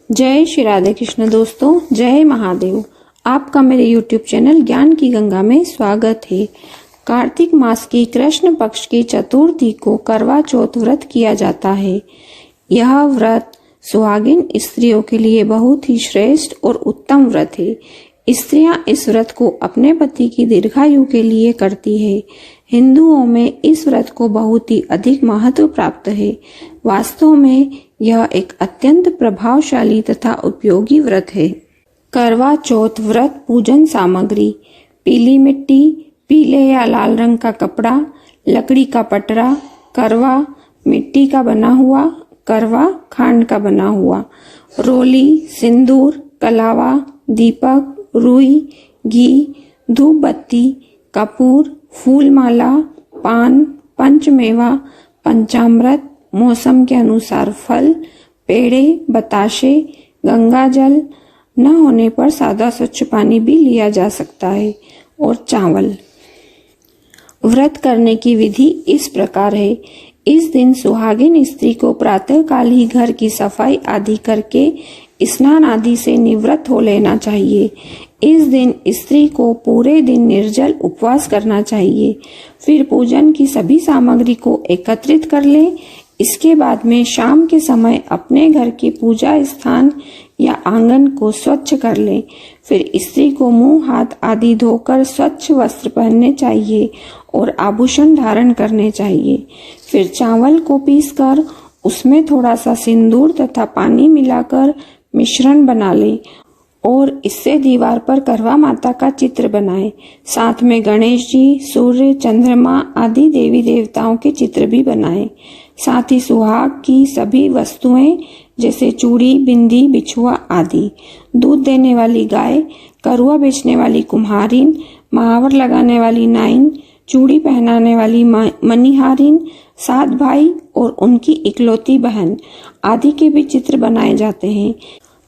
जय श्री राधे कृष्ण दोस्तों, जय महादेव। आपका मेरे YouTube चैनल ज्ञान की गंगा में स्वागत है। कार्तिक मास की कृष्ण पक्ष की चतुर्थी को करवा चौथ व्रत किया जाता है। यह व्रत सुहागिन स्त्रियों के लिए बहुत ही श्रेष्ठ और उत्तम व्रत है। स्त्रियां इस व्रत को अपने पति की दीर्घायु के लिए करती है। हिंदुओं में इस व्रत को बहुत ही अधिक महत्व प्राप्त है। वास्तव में यह एक अत्यंत प्रभावशाली तथा उपयोगी व्रत है। करवा चौथ व्रत पूजन सामग्री: पीली मिट्टी, पीले या लाल रंग का कपड़ा, लकड़ी का पटरा, करवा मिट्टी का बना हुआ, करवा खांड का बना हुआ, रोली, सिंदूर, कलावा, दीपक, रुई, घी, धूप बत्ती, कपूर, फूल माला, पान, पंचमेवा, पंचामृत, मौसम के अनुसार फल, पेड़े, बताशे, गंगा जल, न होने पर सादा स्वच्छ पानी भी लिया जा सकता है, और चावल। व्रत करने की विधि इस प्रकार है। इस दिन सुहागिन स्त्री को प्रातःकाल ही घर की सफाई आदि करके स्नान आदि से निवृत्त हो लेना चाहिए। इस दिन स्त्री को पूरे दिन निर्जल उपवास करना चाहिए। फिर पूजन की सभी सामग्री को एकत्रित कर ले। इसके बाद में शाम के समय अपने घर के पूजा स्थान या आंगन को स्वच्छ कर ले। फिर स्त्री को मुंह हाथ आदि धोकर स्वच्छ वस्त्र पहनने चाहिए और आभूषण धारण करने चाहिए। फिर चावल को पीसकर उसमें थोड़ा सा सिंदूर तथा पानी मिलाकर मिश्रण बना ले और इससे दीवार पर करवा माता का चित्र बनाए। साथ में गणेश जी, सूर्य, चंद्रमा आदि देवी देवताओं के चित्र भी बनाए। साथ ही सुहाग की सभी वस्तुएं जैसे चूड़ी, बिंदी, बिछुआ आदि, दूध देने वाली गाय, करुआ बेचने वाली कुम्हारिन, महावर लगाने वाली नाइन, चूड़ी पहनाने वाली मनिहारिन, 7 भाई और उनकी इकलौती बहन आदि के भी चित्र बनाए जाते हैं।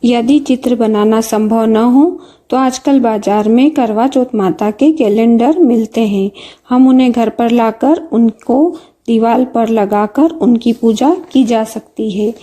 यदि चित्र बनाना संभव न हो तो आजकल बाजार में करवा चौथ माता के कैलेंडर मिलते हैं। हम उन्हें घर पर लाकर उनको दीवार पर लगाकर उनकी पूजा की जा सकती है।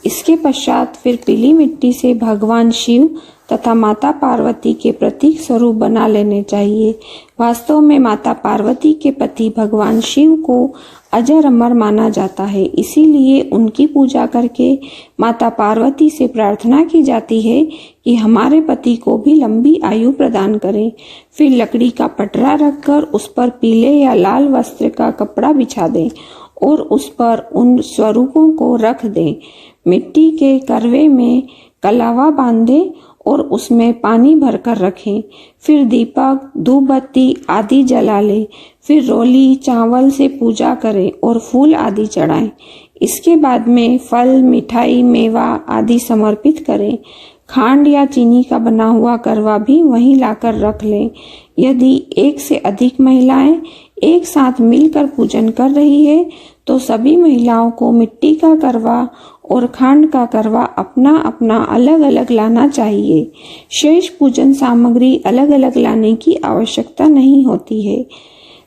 इसके पश्चात फिर पीली मिट्टी से भगवान शिव तथा माता पार्वती के प्रतीक स्वरूप बना लेने चाहिए। वास्तव में माता पार्वती के पति भगवान शिव को अजर अमर माना जाता है, इसीलिए उनकी पूजा करके माता पार्वती से प्रार्थना की जाती है कि हमारे पति को भी लंबी आयु प्रदान करें। फिर लकड़ी का पटरा रखकर उस पर पीले या लाल वस्त्र का कपड़ा बिछा दें और उस पर उन स्वरूपों को रख दें। मिट्टी के करवे में कलावा बांधे और उसमें पानी भरकर रखें। फिर दीपक, धूप बत्ती आदि जला ले। फिर रोली, चावल से पूजा करें और फूल आदि चढ़ाएं। इसके बाद में फल, मिठाई, मेवा आदि समर्पित करें। खांड या चीनी का बना हुआ करवा भी वहीं लाकर रख लें। यदि एक से अधिक महिलाएं एक साथ मिलकर पूजन कर रही है तो सभी महिलाओं को मिट्टी का करवा और खांड का करवा अपना अपना अलग अलग लाना चाहिए। शेष पूजन सामग्री अलग अलग लाने की आवश्यकता नहीं होती है।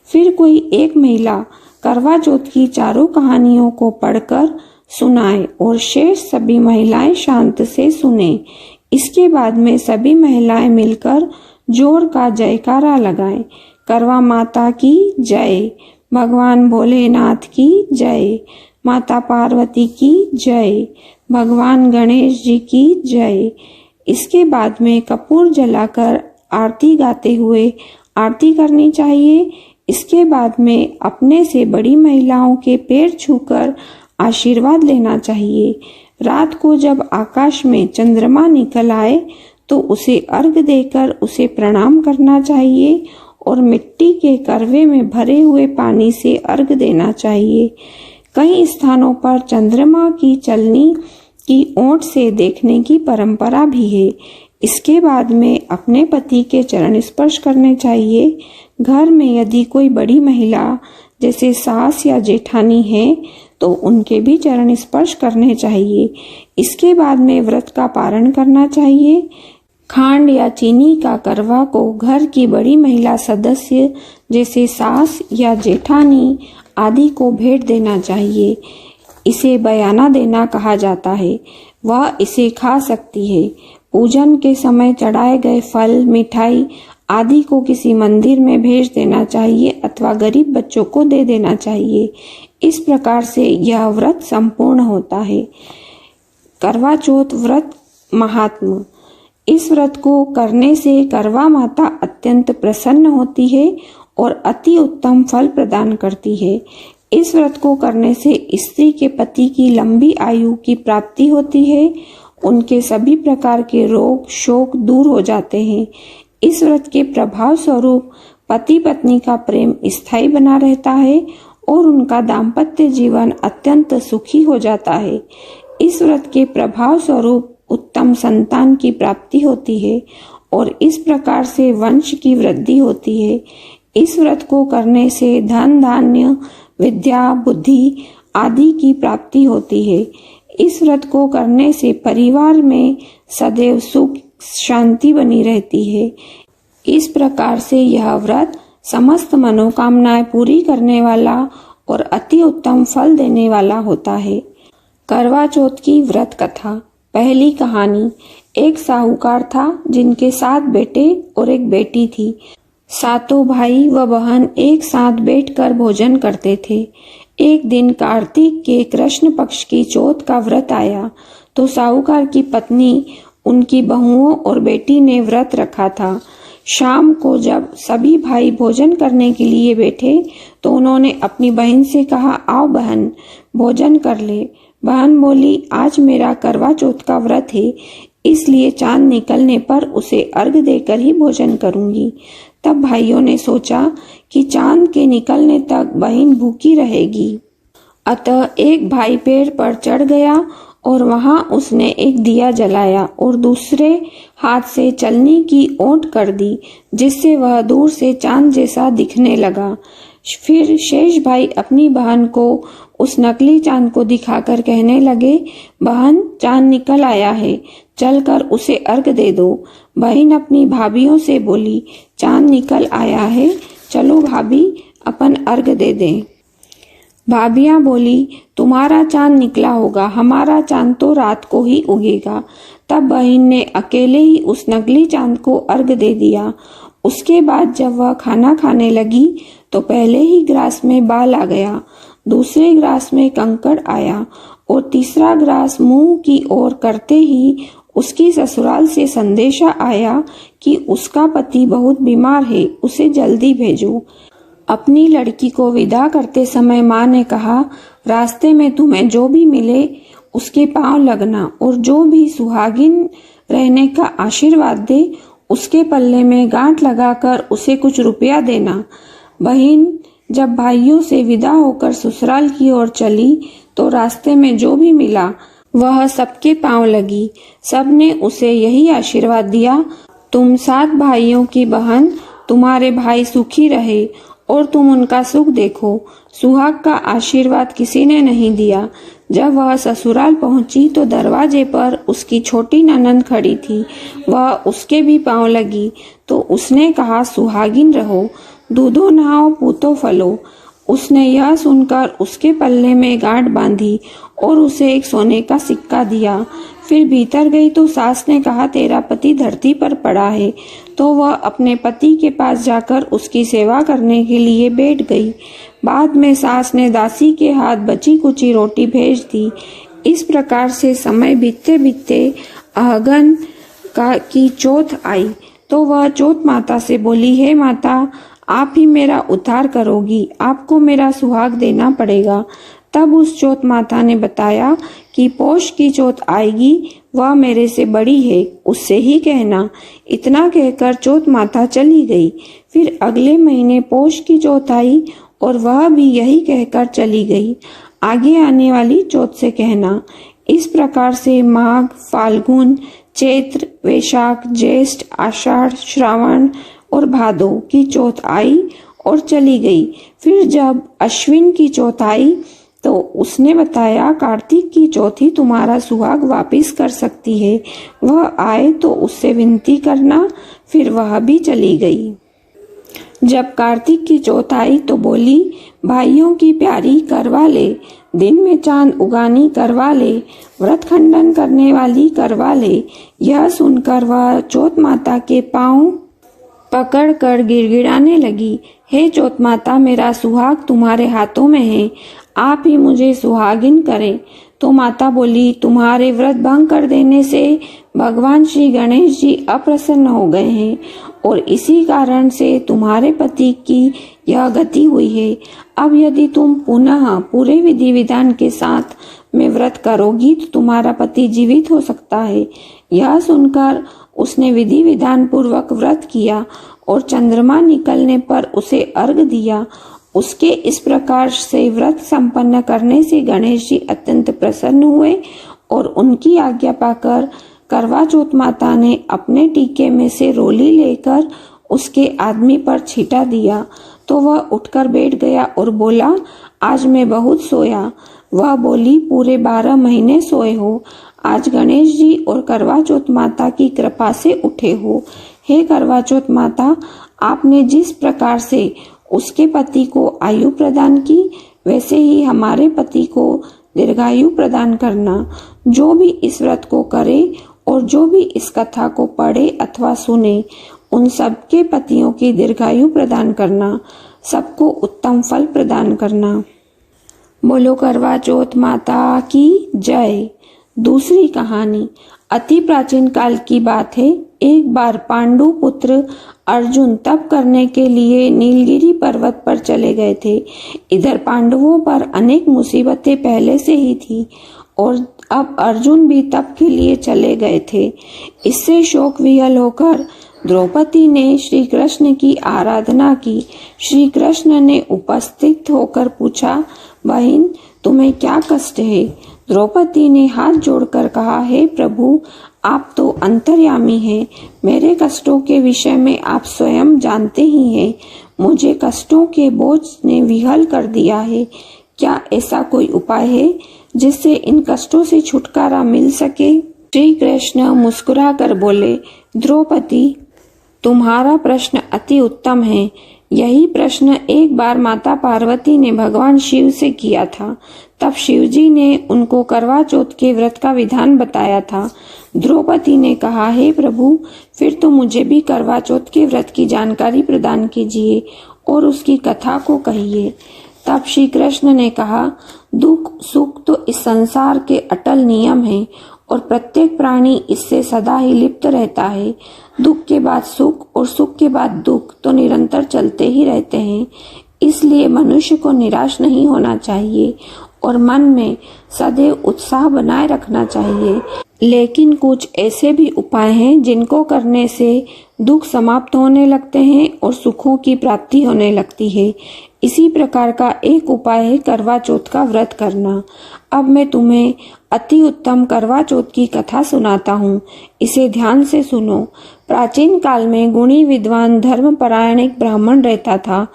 फिर कोई एक महिला करवा चौथ की चारों कहानियों को पढ़कर सुनाए और शेष सभी महिलाएं शांत से सुने। इसके बाद में सभी महिलाएं मिलकर जोर का जयकारा लगाएं। करवा माता की जय, भगवान भोलेनाथ की जय, माता पार्वती की जय, भगवान गणेश जी की जय। इसके बाद में कपूर जलाकर आरती गाते हुए आरती करनी चाहिए। इसके बाद में अपने से बड़ी महिलाओं के पैर छूकर आशीर्वाद लेना चाहिए। रात को जब आकाश में चंद्रमा निकल आए तो उसे अर्घ देकर उसे प्रणाम करना चाहिए और मिट्टी के करवे में भरे हुए पानी से अर्घ देना चाहिए। कई स्थानों पर चंद्रमा की चलनी की ओट से देखने की परंपरा भी है। इसके बाद में अपने पति के चरण स्पर्श करने चाहिए। घर में यदि कोई बड़ी महिला जैसे सास या जेठानी है तो उनके भी चरण स्पर्श करने चाहिए। इसके बाद में व्रत का पारण करना चाहिए। खांड या चीनी का करवा को घर की बड़ी महिला सदस्य जैसे सास या जेठानी आदि को भेंट देना चाहिए। इसे बयाना देना कहा जाता है। वह इसे खा सकती है। पूजन के समय चढ़ाए गए फल, मिठाई आदि को किसी मंदिर में भेज देना चाहिए अथवा गरीब बच्चों को दे देना चाहिए। इस प्रकार से यह व्रत संपूर्ण होता है। करवा चौथ व्रत महात्म्य। इस व्रत को करने से करवा माता अत्यंत प्रसन्न होती है और अति उत्तम फल प्रदान करती है। इस व्रत को करने से स्त्री के पति की लंबी आयु की प्राप्ति होती है। उनके सभी प्रकार के रोग शोक दूर हो जाते हैं। इस व्रत के प्रभाव स्वरूप पति पत्नी का प्रेम स्थायी बना रहता है और उनका दाम्पत्य जीवन अत्यंत सुखी हो जाता है। इस व्रत के प्रभाव स्वरूप उत्तम संतान की प्राप्ति होती है और इस प्रकार से वंश की वृद्धि होती है। इस व्रत को करने से धन धान्य विद्या बुद्धि आदि की प्राप्ति होती है। इस व्रत को करने से परिवार में सदैव सुख शांति बनी रहती है। इस प्रकार से यह व्रत समस्त मनोकामनाएं पूरी करने वाला और अति उत्तम फल देने वाला होता है। करवा चौथ की व्रत कथा। पहली कहानी। एक साहूकार था जिनके 7 बेटे और एक बेटी थी। सातों भाई व बहन एक साथ बैठकर भोजन करते थे। एक दिन कार्तिक के कृष्ण पक्ष की चौथ का व्रत आया तो साहूकार की पत्नी, उनकी बहुओं और बेटी ने व्रत रखा था। शाम को जब सभी भाई भोजन करने के लिए बैठे तो उन्होंने अपनी बहन से कहा, आओ बहन भोजन कर ले। बहन बोली, आज मेरा करवा चौथ का व्रत है, इसलिए चांद निकलने पर उसे अर्घ देकर ही भोजन करूंगी। तब भाइयों ने सोचा कि चांद के निकलने तक बहन भूखी रहेगी। अतः एक भाई पेड़ पर चढ़ गया और वहां उसने एक दिया जलाया और दूसरे हाथ से चलनी की ओट कर दी, जिससे वह दूर से चांद जैसा दिखने लगा। फिर शेष भाई अपनी बहन को उस नकली चांद को दिखाकर कहने लगे, बहन चांद निकल आया है, चलकर उसे अर्घ दे दो। बहन अपनी भाभियों से बोली, चांद निकल आया है, चलो भाभी अपन अर्घ दे दें। भाभियां बोली, तुम्हारा चांद निकला होगा, हमारा चांद तो रात को ही उगेगा। तब बहन ने अकेले ही उस नकली चांद को अर्घ दे दिया। उसके बाद जब वह खाना खाने लगी तो पहले ही ग्रास में बाल आ गया, दूसरे ग्रास में कंकड़ आया और तीसरा ग्रास मुंह की ओर करते ही उसकी ससुराल से संदेशा आया कि उसका पति बहुत बीमार है, उसे जल्दी भेजो। अपनी लड़की को विदा करते समय माँ ने कहा, रास्ते में तुम्हें जो भी मिले उसके पांव लगना और जो भी सुहागिन रहने का आशीर्वाद दे उसके पल्ले में गांठ लगाकर उसे कुछ रुपया देना। बहन जब भाइयों से विदा होकर ससुराल की ओर चली तो रास्ते में जो भी मिला वह सबके पांव लगी। सबने उसे यही आशीर्वाद दिया, तुम 7 भाइयों की बहन, तुम्हारे भाई सुखी रहे और तुम उनका सुख देखो। सुहाग का आशीर्वाद किसी ने नहीं दिया। जब वह ससुराल पहुंची तो दरवाजे पर उसकी छोटी ननंद खड़ी थी। वह उसके भी पांव लगी तो उसने कहा, सुहागिन रहो, दूधो नहाओ, पूतो फलो। उसने यह सुनकर उसके पल्ले में गांठ बांधी और उसे एक सोने का सिक्का दिया। फिर भीतर गई तो सास ने कहा, तेरा पति धरती पर पड़ा है। तो वह अपने पति के पास जाकर उसकी सेवा करने के लिए बैठ गई। बाद में सास ने दासी के हाथ बची कुची रोटी भेज दी। इस प्रकार से समय बीतते बीतते अहगन की चौथ आई तो वह चौथ माता से बोली, हे माता, आप ही मेरा उद्धार करोगी, आपको मेरा सुहाग देना पड़ेगा। तब उस चौथ माता ने बताया कि पौष की चौथ आएगी, वह मेरे से बड़ी है, उससे ही कहना। इतना कहकर चौथ माता चली गई। फिर अगले महीने पौष की चौथ आई और वह भी यही कहकर चली गई, आगे आने वाली चौथ से कहना। इस प्रकार से माघ, फाल्गुन, चैत्र, वैशाख, ज्येष्ठ, आषाढ़, श्रावण और भादो की चौथ आई और चली गई। फिर जब अश्विन की चौथ आई तो उसने बताया, कार्तिक की चौथी तुम्हारा सुहाग वापिस कर सकती है, वह आए तो उससे विनती करना। फिर वह भी चली गई। जब कार्तिक की चौथ आई तो बोली, भाइयों की प्यारी करवा ले, दिन में चांद उगानी करवा ले, व्रत खंडन करने वाली करवा ले। यह सुनकर वह चौथ माता के पांव पकड़कर गिड़गिड़ाने लगी, हे चौथ माता, मेरा सुहाग तुम्हारे हाथों में है, आप ही मुझे सुहागिन करें। तो माता बोली, तुम्हारे व्रत भंग कर देने से भगवान श्री गणेश जी अप्रसन्न हो गए हैं और इसी कारण से तुम्हारे पति की यह गति हुई है। अब यदि तुम पुनः पूरे विधि विधान के साथ में व्रत करोगी तो तुम्हारा पति जीवित हो सकता है। यह सुनकर उसने विधि विधान पूर्वक व्रत किया और चंद्रमा निकलने पर उसे अर्घ दिया। उसके इस प्रकार से व्रत संपन्न करने से गणेश जी अत्यंत प्रसन्न हुए और उनकी आज्ञा पाकर करवा चौथ माता ने अपने टीके में से रोली लेकर उसके आदमी पर छींटा दिया तो वह उठकर बैठ गया और बोला, आज मैं बहुत सोया। वह बोली, पूरे 12 महीने सोए हो, आज गणेश जी और करवा चौथ माता की कृपा से उठे हो। हे करवा चौथ माता, आपने जिस प्रकार से उसके पति को आयु प्रदान की, वैसे ही हमारे पति को दीर्घायु प्रदान करना। जो भी इस व्रत को करे और जो भी इस कथा को पढ़े अथवा सुने, उन सबके पतियों की दीर्घायु प्रदान करना, सबको उत्तम फल प्रदान करना। बोलो करवा चौथ माता की जय। दूसरी कहानी अति प्राचीन काल की बात है। एक बार पांडु पुत्र अर्जुन तप करने के लिए नीलगिरी पर्वत पर चले गए थे। इधर पांडवों पर अनेक मुसीबतें पहले से ही थी और अब अर्जुन भी तप के लिए चले गए थे। इससे शोक विहल होकर द्रौपदी ने श्री कृष्ण की आराधना की। श्री कृष्ण ने उपस्थित होकर पूछा, बहन, तुम्हें क्या कष्ट है? द्रौपदी ने हाथ जोड़कर कहा, हे प्रभु, आप तो अंतर्यामी हैं। मेरे कष्टों के विषय में आप स्वयं जानते ही हैं। मुझे कष्टों के बोझ ने विहल कर दिया है। क्या ऐसा कोई उपाय है जिससे इन कष्टों से छुटकारा मिल सके? श्री कृष्ण मुस्कुराकर बोले, द्रौपदी, तुम्हारा प्रश्न अति उत्तम है। यही प्रश्न एक बार माता पार्वती ने भगवान शिव से किया था। तब शिव जी ने उनको करवा चौथ के व्रत का विधान बताया था। द्रौपदी ने कहा, हे प्रभु, फिर तो मुझे भी करवा चौथ के व्रत की जानकारी प्रदान कीजिए और उसकी कथा को कहिए। तब श्री कृष्ण ने कहा, दुख सुख तो इस संसार के अटल नियम हैं और प्रत्येक प्राणी इससे सदा ही लिप्त रहता है। दुख के बाद सुख और सुख के बाद दुख तो निरंतर चलते ही रहते हैं। इसलिए मनुष्य को निराश नहीं होना चाहिए और मन में सदैव उत्साह बनाए रखना चाहिए। लेकिन कुछ ऐसे भी उपाय हैं जिनको करने से दुख समाप्त होने लगते हैं और सुखों की प्राप्ति होने लगती है। इसी प्रकार का एक उपाय है करवा चौथ का व्रत करना। अब मैं तुम्हें अति उत्तम करवा चौथ की कथा सुनाता हूँ, इसे ध्यान से सुनो। प्राचीन काल में गुणी विद्वान धर्मपरायण एक ब्राह्मण रहता था।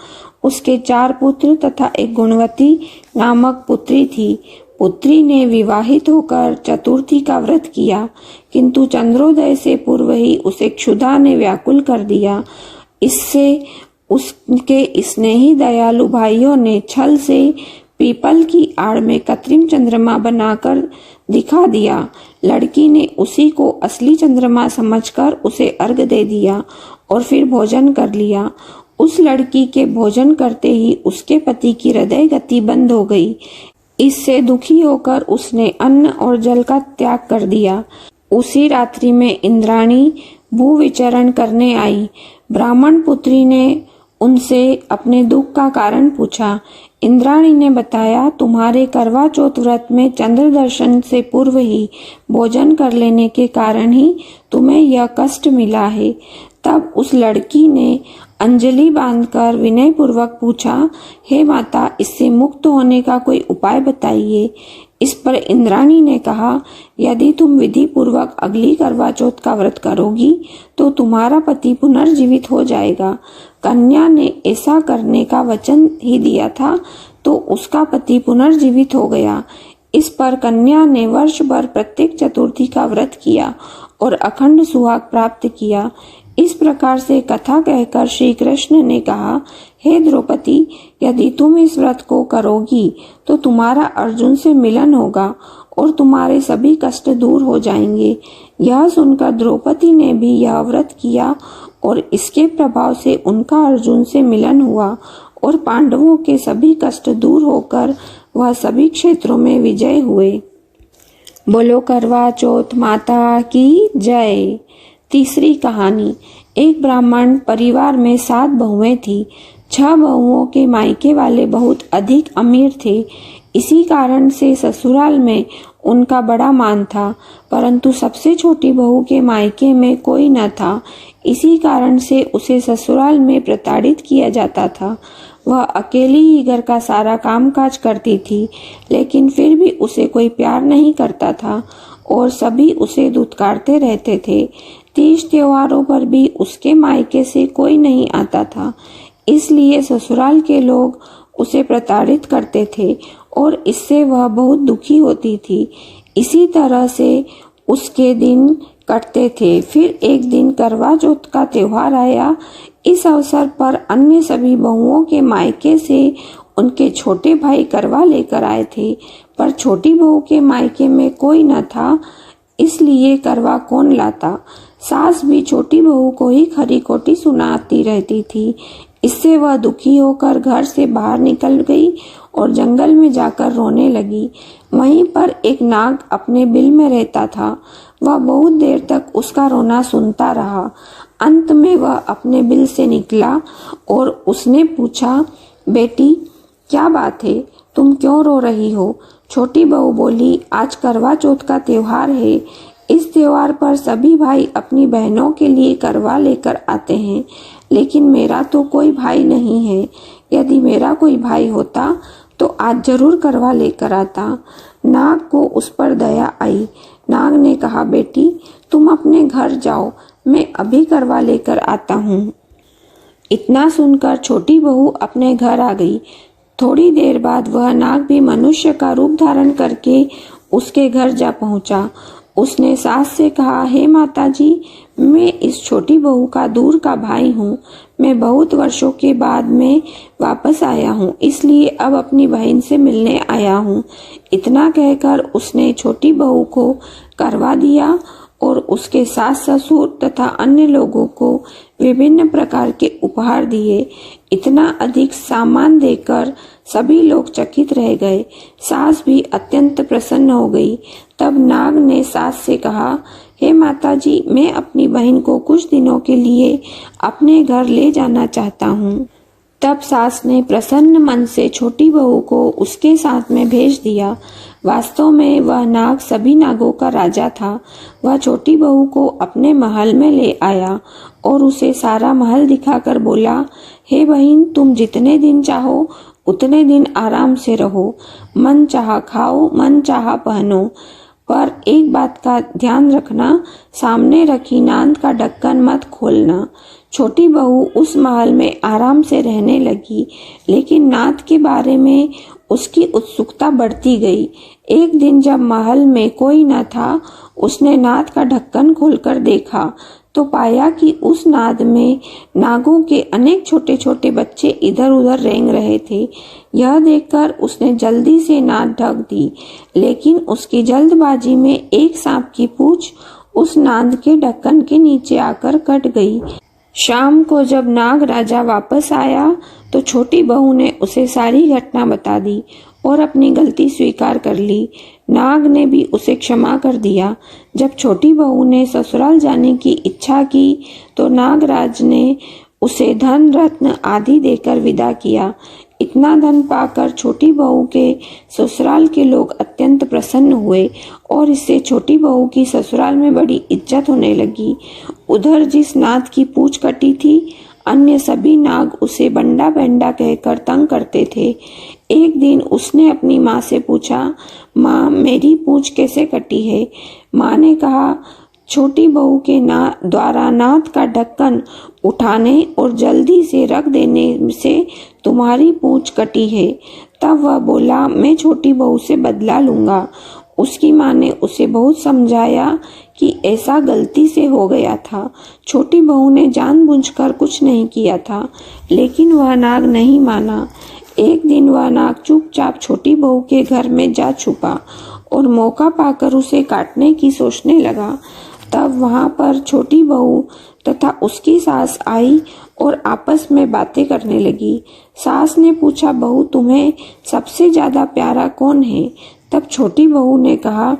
उसके 4 पुत्र तथा एक गुणवती नामक पुत्री थी। पुत्री ने विवाहित होकर चतुर्थी का व्रत किया, किंतु चंद्रोदय से पूर्व ही उसे क्षुधा ने व्याकुल कर दिया। इससे उसके स्नेही दयालु भाइयों ने छल से पीपल की आड़ में कृत्रिम चंद्रमा बनाकर दिखा दिया। लड़की ने उसी को असली चंद्रमा समझकर उसे अर्घ दे दिया और फिर भोजन कर लिया। उस लड़की के भोजन करते ही उसके पति की हृदय गति बंद हो गई। इससे दुखी होकर उसने अन्न और जल का त्याग कर दिया। उसी रात्रि में इंद्राणी भू विचरण करने आई। ब्राह्मण पुत्री ने उनसे अपने दुख का कारण पूछा। इंद्राणी ने बताया, तुम्हारे करवा चौथ व्रत में चंद्र दर्शन से पूर्व ही भोजन कर लेने के कारण ही तुम्हें यह कष्ट मिला है। तब उस लड़की ने अंजलि बांधकर विनय पूर्वक पूछा, हे माता, इससे मुक्त होने का कोई उपाय बताइए। इस पर इंद्राणी ने कहा, यदि तुम विधि पूर्वक अगली करवा चौथ का व्रत करोगी तो तुम्हारा पति पुनर्जीवित हो जाएगा। कन्या ने ऐसा करने का वचन ही दिया था तो उसका पति पुनर्जीवित हो गया। इस पर कन्या ने वर्ष भर प्रत्येक चतुर्थी का व्रत किया और अखंड सुहाग प्राप्त किया। इस प्रकार से कथा कहकर श्री कृष्ण ने कहा, हे द्रौपदी, यदि तुम इस व्रत को करोगी तो तुम्हारा अर्जुन से मिलन होगा और तुम्हारे सभी कष्ट दूर हो जाएंगे। यह सुनकर द्रौपदी ने भी यह व्रत किया और इसके प्रभाव से उनका अर्जुन से मिलन हुआ और पांडवों के सभी कष्ट दूर होकर वह सभी क्षेत्रों में विजय हुए। बोलो करवा चौथ माता की जय। तीसरी कहानी। एक ब्राह्मण परिवार में 7 बहुएं थी। 6 बहुओं के मायके वाले बहुत अधिक अमीर थे। इसी कारण से ससुराल में उनका बड़ा मान था, परंतु सबसे छोटी बहू के मायके में कोई न था। इसी कारण से उसे ससुराल में प्रताड़ित किया जाता था। वह अकेली ही घर का सारा कामकाज करती थी, लेकिन फिर भी उसे कोई प्यार नहीं करता था और सभी उसे धुतकारते रहते थे। तीज त्योहारों पर भी उसके मायके से कोई नहीं आता था, इसलिए ससुराल के लोग उसे प्रताड़ित करते थे और इससे वह बहुत दुखी होती थी। इसी तरह से उसके दिन कटते थे। फिर एक दिन करवा चौथ का त्योहार आया। इस अवसर पर अन्य सभी बहुओं के मायके से उनके छोटे भाई करवा लेकर आए थे, पर छोटी बहू के मायके में कोई न था, इसलिए करवा कौन लाता। सास भी छोटी बहू को ही खरी खोटी सुनाती रहती थी। इससे वह दुखी होकर घर से बाहर निकल गई और जंगल में जाकर रोने लगी। वहीं पर एक नाग अपने बिल में रहता था। वह बहुत देर तक उसका रोना सुनता रहा। अंत में वह अपने बिल से निकला और उसने पूछा, बेटी क्या बात है, तुम क्यों रो रही हो? छोटी बहू बोली, आज करवा चौथ का त्योहार है। इस त्योहार पर सभी भाई अपनी बहनों के लिए करवा लेकर आते हैं, लेकिन मेरा तो कोई भाई नहीं है। यदि मेरा कोई भाई होता तो आज जरूर करवा लेकर आता। नाग को उस पर दया आई। नाग ने कहा, बेटी तुम अपने घर जाओ, मैं अभी करवा लेकर आता हूँ। इतना सुनकर छोटी बहू अपने घर आ गई। थोड़ी देर बाद वह नाग भी मनुष्य का रूप धारण करके उसके घर जा पहुंचा। उसने सास से कहा, हे माताजी, मैं इस छोटी बहू का दूर का भाई हूँ। मैं बहुत वर्षों के बाद में वापस आया हूँ, इसलिए अब अपनी बहन से मिलने आया हूँ। इतना कहकर उसने छोटी बहू को करवा दिया और उसके सास ससुर तथा अन्य लोगों को विभिन्न प्रकार के उपहार दिए। इतना अधिक सामान देकर सभी लोग चकित रह गए। सास भी अत्यंत प्रसन्न हो गई। तब नाग ने सास से कहा, हे माताजी, मैं अपनी बहन को कुछ दिनों के लिए अपने घर ले जाना चाहता हूँ। तब सास ने प्रसन्न मन से छोटी बहू को उसके साथ में भेज दिया। वास्तव में वह नाग सभी नागों का राजा था। वह छोटी बहू को अपने महल में ले आया और उसे सारा महल दिखाकर बोला, हे बहन, तुम जितने दिन चाहो उतने दिन आराम से रहो, मन चाहा खाओ, मन चाहा पहनो, पर एक बात का ध्यान रखना, सामने रखी नांद का ढक्कन मत खोलना। छोटी बहू उस महल में आराम से रहने लगी, लेकिन नाद के बारे में उसकी उत्सुकता बढ़ती गई। एक दिन जब महल में कोई न था, उसने नाद का ढक्कन खोलकर देखा तो पाया कि उस नाद में नागों के अनेक छोटे छोटे बच्चे इधर उधर रेंग रहे थे। यह देखकर उसने जल्दी से नाद ढक दी, लेकिन उसकी जल्दबाजी में एक सांप की पूंछ उस नाद के ढक्कन के नीचे आकर कट गई। शाम को जब नाग राजा वापस आया तो छोटी बहू ने उसे सारी घटना बता दी और अपनी गलती स्वीकार कर ली। नाग ने भी उसे क्षमा कर दिया। जब छोटी बहू ने ससुराल जाने की इच्छा की तो नागराज ने उसे धन रत्न आदि देकर विदा किया। इतना धन पाकर छोटी बहू के ससुराल के लोग अत्यंत प्रसन्न हुए और इससे छोटी बहू की ससुराल में बड़ी इज्जत होने लगी। उधर जिस नाग की पूंछ कटी थी, अन्य सभी नाग उसे बंडा बंडा कहकर तंग करते थे। एक दिन उसने अपनी माँ से पूछा, माँ, मेरी पूंछ कैसे कटी है? माँ ने कहा, छोटी बहू के द्वारा नाद का ढक्कन उठाने और जल्दी से रख देने से तुम्हारी पूंछ कटी है। तब वह बोला, मैं छोटी बहू से बदला लूंगा। उसकी माँ ने उसे बहुत समझाया कि ऐसा गलती से हो गया था। छोटी बहू ने जानबूझकर कुछ नहीं किया था, लेकिन वह नाग नहीं माना। एक दिन वह नाग चुपचाप छोटी बहू के घर में जा छुपा और मौका पाकर उसे काटने की सोचने लगा। तब वहां पर छोटी बहू तथा उसकी सास आई और आपस में बातें करने लगी। सास ने पूछा, बहू तुम्हें सबसे ज्यादा प्यारा कौन है? तब छोटी बहू ने कहा,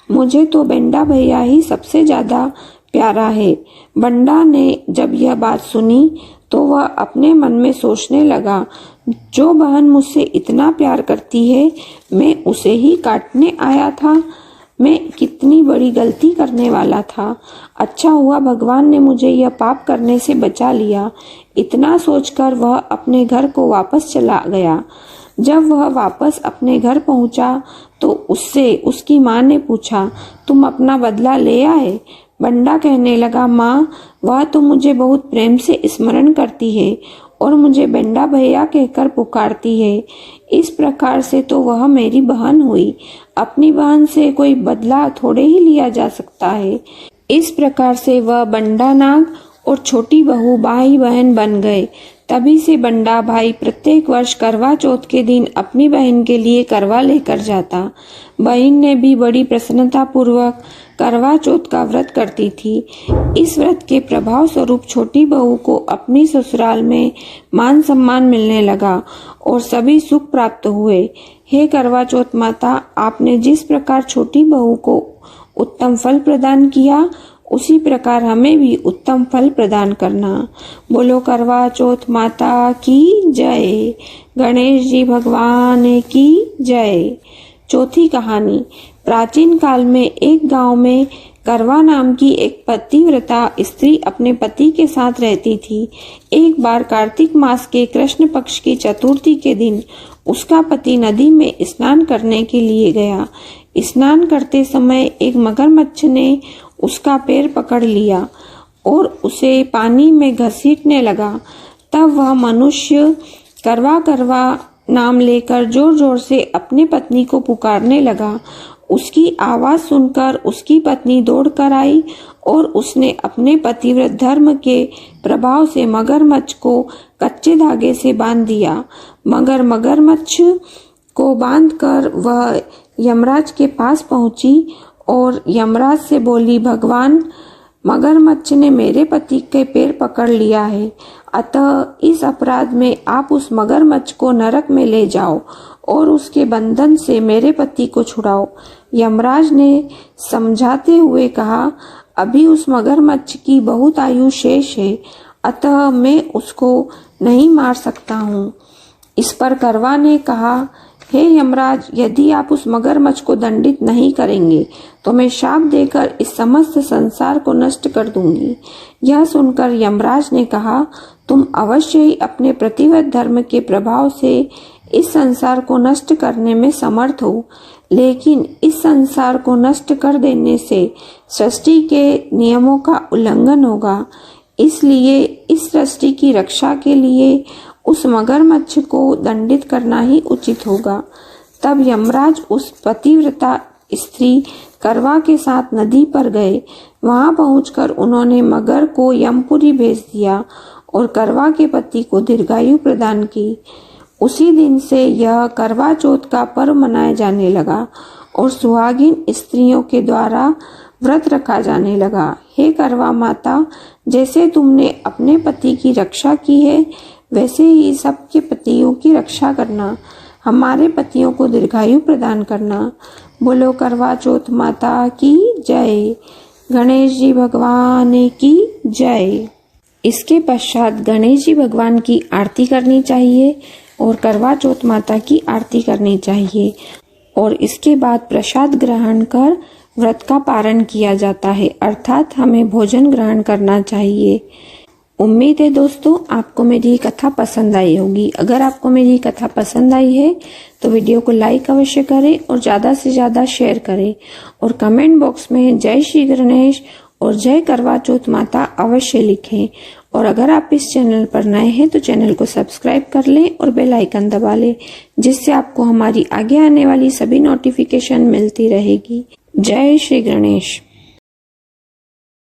मुझे तो बंडा भैया ही सबसे ज्यादा प्यारा है। बंडा ने जब यह बात सुनी तो वह अपने मन में सोचने लगा, जो बहन मुझसे इतना प्यार करती है, मैं उसे ही काटने आया था। मैं कितनी बड़ी गलती करने वाला था। अच्छा हुआ भगवान ने मुझे यह पाप करने से बचा लिया। इतना सोचकर वह अपने घर को वापस चला गया। जब वह वापस अपने घर पहुंचा तो उससे उसकी माँ ने पूछा, तुम अपना बदला ले आए? बंडा कहने लगा, माँ वह तो मुझे बहुत प्रेम से स्मरण करती है और मुझे बंडा भैया कहकर पुकारती है। इस प्रकार से तो वह मेरी बहन हुई। अपनी बहन से कोई बदला थोड़े ही लिया जा सकता है। इस प्रकार से वह बंडा नाग और छोटी बहू भाई बहन बन गए। तभी से बंडा भाई प्रत्येक वर्ष करवा चौथ के दिन अपनी बहन के लिए करवा लेकर जाता। बहन ने भी बड़ी प्रसन्नता पूर्वक करवा चौथ का व्रत करती थी। इस व्रत के प्रभाव स्वरूप छोटी बहू को अपनी ससुराल में मान सम्मान मिलने लगा और सभी सुख प्राप्त हुए। हे करवा चौथ माता, आपने जिस प्रकार छोटी बहू को उत्तम फल प्रदान किया, उसी प्रकार हमें भी उत्तम फल प्रदान करना। बोलो करवा चौथ माता की जय। गणेश जी भगवान की जय। चौथी कहानी। प्राचीन काल में एक गांव में करवा नाम की एक पतिव्रता स्त्री अपने पति के साथ रहती थी। एक बार कार्तिक मास के कृष्ण पक्ष की चतुर्थी के दिन उसका पति नदी में स्नान करने के लिए गया। स्नान करते समय एक मगरमच्छ ने उसका पैर पकड़ लिया और उसे पानी में घसीटने लगा। तब वह मनुष्य करवा करवा नाम लेकर जोर जोर से अपनी पत्नी को पुकारने लगा। उसकी आवाज सुनकर उसकी पत्नी दौड़कर आई और उसने अपने पतिव्रत धर्म के प्रभाव से मगरमच्छ को कच्चे धागे से बांध दिया। मगर मगरमच्छ को बांधकर वह यमराज के पास पहुंची और यमराज से बोली, भगवान, मगरमच्छ ने मेरे पति के पैर पकड़ लिया है, अतः इस अपराध में आप उस मगरमच्छ को नरक में ले जाओ और उसके बंधन से मेरे पति को छुड़ाओ। यमराज ने समझाते हुए कहा, अभी उस मगरमच्छ की बहुत आयु शेष है, अतः मैं उसको नहीं मार सकता हूँ। इस पर करवा ने कहा, हे यमराज, यदि आप उस मगरमच्छ को दंडित नहीं करेंगे तो मैं शाप देकर इस समस्त संसार को नष्ट कर दूंगी। यह सुनकर यमराज ने कहा, तुम अवश्य ही अपने प्रतिव्रत धर्म के प्रभाव से इस संसार को नष्ट करने में समर्थ हो, लेकिन इस संसार को नष्ट कर देने से सृष्टि के नियमों का उल्लंघन होगा। इसलिए इस सृष्टि की रक्षा के लिए उस मगरमच्छ को दंडित करना ही उचित होगा। तब यमराज उस पतिव्रता स्त्री करवा के साथ नदी पर गए। वहां पहुंचकर उन्होंने मगर को यमपुरी भेज दिया और करवा के पति को दीर्घायु प्रदान की। उसी दिन से यह करवा चौथ का पर्व मनाया जाने लगा और सुहागिन स्त्रियों के द्वारा व्रत रखा जाने लगा। हे करवा माता, जैसे तुमने अपने पति की रक्षा की है, वैसे ही सबके पतियों की रक्षा करना। हमारे पतियों को दीर्घायु प्रदान करना। बोलो करवा चौथ माता की जय। गणेश जी भगवान की जय। इसके पश्चात गणेश जी भगवान की आरती करनी चाहिए और करवा चौथ माता की आरती करनी चाहिए और इसके बाद प्रसाद ग्रहण कर व्रत का पारण किया जाता है, अर्थात हमें भोजन ग्रहण करना चाहिए। उम्मीद है दोस्तों आपको मेरी कथा पसंद आई होगी। अगर आपको मेरी कथा पसंद आई है तो वीडियो को लाइक अवश्य करें और ज्यादा से ज्यादा शेयर करें और कमेंट बॉक्स में जय श्री गणेश और जय करवा चौथ माता अवश्य लिखें। और अगर आप इस चैनल पर नए हैं तो चैनल को सब्सक्राइब कर लें और बेल आइकन दबा लें, जिससे आपको हमारी आगे आने वाली सभी नोटिफिकेशन मिलती रहेगी। जय श्री गणेश।